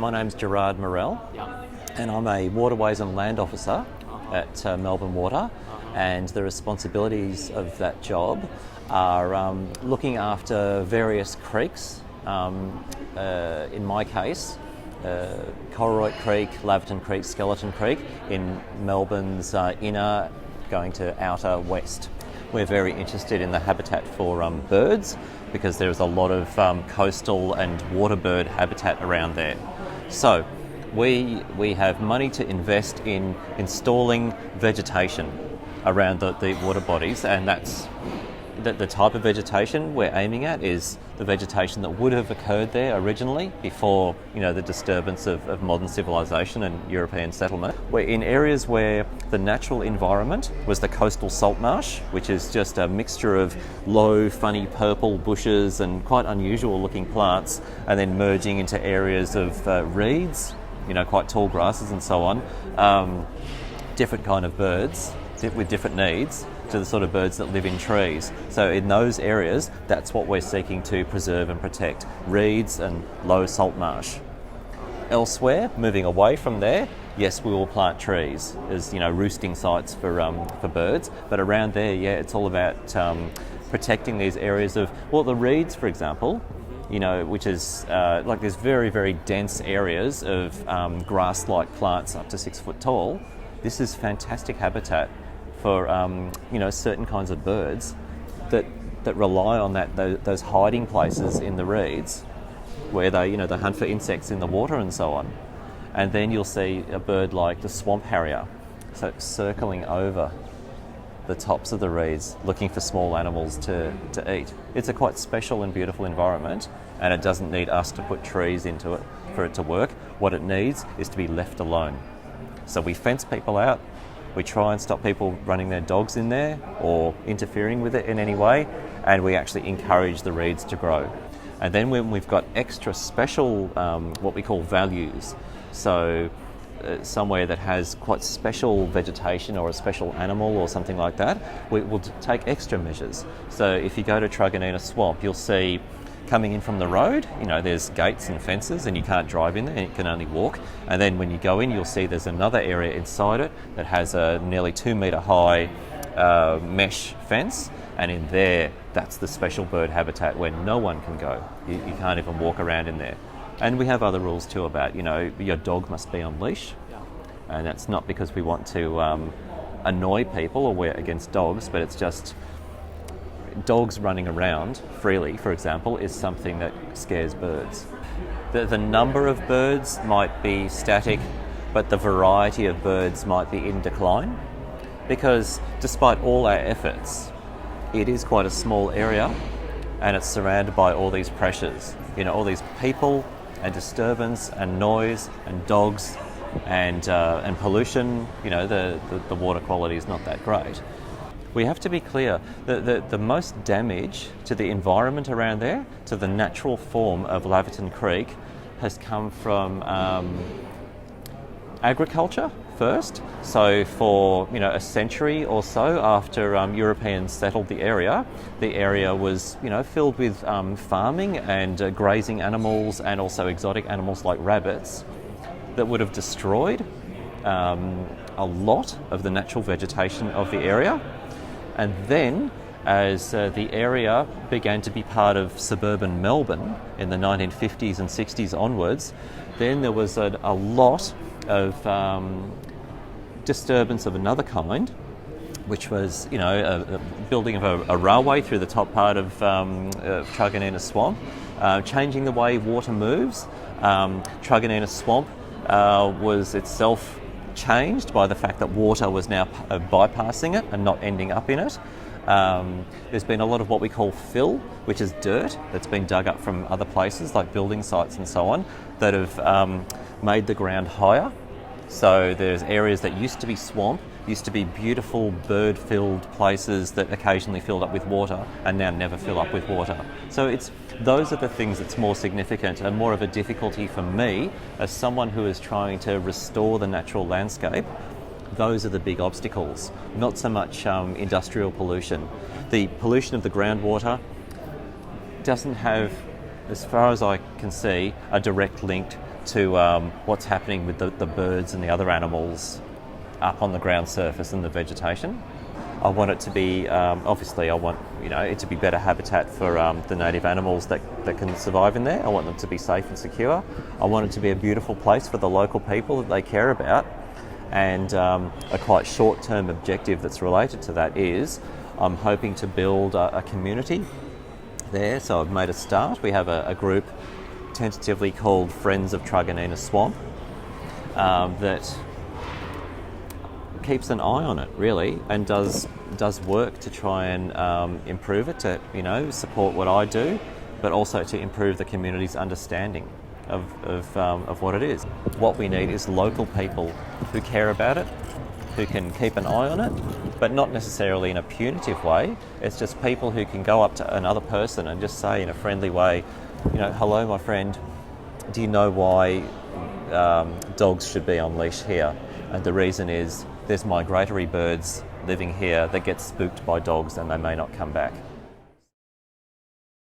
My name's Gerard Morel, and I'm a Waterways and Land Officer at Melbourne Water, and the responsibilities of that job are looking after various creeks. In my case, Colroyd Creek, Laverton Creek, Skeleton Creek in Melbourne's inner going to outer west. We're very interested in the habitat for birds because there's a lot of coastal and water bird habitat around there. So we have money to invest in installing vegetation around the water bodies, and that's the type of vegetation we're aiming at is the vegetation that would have occurred there originally before the disturbance of modern civilization and European settlement. We're in areas where the natural environment was the coastal salt marsh, which is just a mixture of low, funny purple bushes and quite unusual looking plants, and then merging into areas of reeds, quite tall grasses and so on, different kind of birds with different needs to the sort of birds that live in trees. So in those areas, that's what we're seeking to preserve and protect, reeds and low salt marsh. Elsewhere, moving away from there, yes, we will plant trees as roosting sites for birds, but around there, it's all about protecting these areas of, the reeds, for example, which is like there's very, very dense areas of grass-like plants up to 6 foot tall. This is fantastic habitat for certain kinds of birds that rely on those hiding places in the reeds where they hunt for insects in the water and so on. And then you'll see a bird like the swamp harrier, so circling over the tops of the reeds looking for small animals to eat. It's a quite special and beautiful environment, and it doesn't need us to put trees into it for it to work. What it needs is to be left alone. So we fence people out. We try and stop people running their dogs in there or interfering with it in any way, and we actually encourage the reeds to grow. And then when we've got extra special, what we call values, so somewhere that has quite special vegetation or a special animal or something like that, we will take extra measures. So if you go to Truganina Swamp, you'll see coming in from the road, there's gates and fences and you can't drive in there, you can only walk. And then when you go in, you'll see there's another area inside it that has a nearly 2 metre high mesh fence. And in there, that's the special bird habitat where no one can go. You can't even walk around in there. And we have other rules too about, your dog must be on leash. And that's not because we want to annoy people or we're against dogs, but it's just dogs running around freely, for example, is something that scares birds. The number of birds might be static, but the variety of birds might be in decline, because despite all our efforts, it is quite a small area and it's surrounded by all these pressures, all these people and disturbance and noise and dogs and pollution. The water quality is not that great. We have to be clear that the most damage to the environment around there, to the natural form of Laverton Creek, has come from agriculture first. So for a century or so after Europeans settled the area was filled with farming and grazing animals, and also exotic animals like rabbits that would have destroyed a lot of the natural vegetation of the area. And then, as the area began to be part of suburban Melbourne in the 1950s and 60s onwards, then there was a lot of disturbance of another kind, which was, a building of a railway through the top part of Truganina Swamp, changing the way water moves. Truganina Swamp was itself changed by the fact that water was now bypassing it and not ending up in it. There's been a lot of what we call fill, which is dirt that's been dug up from other places like building sites and so on, that have made the ground higher. So there's areas that used to be swamp, used to be beautiful bird-filled places that occasionally filled up with water and now never fill up with water. So those are the things that's more significant and more of a difficulty for me as someone who is trying to restore the natural landscape. Those are the big obstacles, not so much industrial pollution. The pollution of the groundwater doesn't have, as far as I can see, a direct link to what's happening with the birds and the other animals up on the ground surface and the vegetation. I want it to be, obviously I want it to be better habitat for the native animals that can survive in there. I want them to be safe and secure. I want it to be a beautiful place for the local people that they care about. And a quite short-term objective that's related to that is I'm hoping to build a community there. So I've made a start. We have a group tentatively called Friends of Truganina Swamp that keeps an eye on it really, and does work to try and improve it, to support what I do, but also to improve the community's understanding of what it is. What we need is local people who care about it, who can keep an eye on it, but not necessarily in a punitive way. It's just people who can go up to another person and just say in a friendly way, hello my friend, do you know why dogs should be on leash here? And the reason is there's migratory birds living here that get spooked by dogs and they may not come back.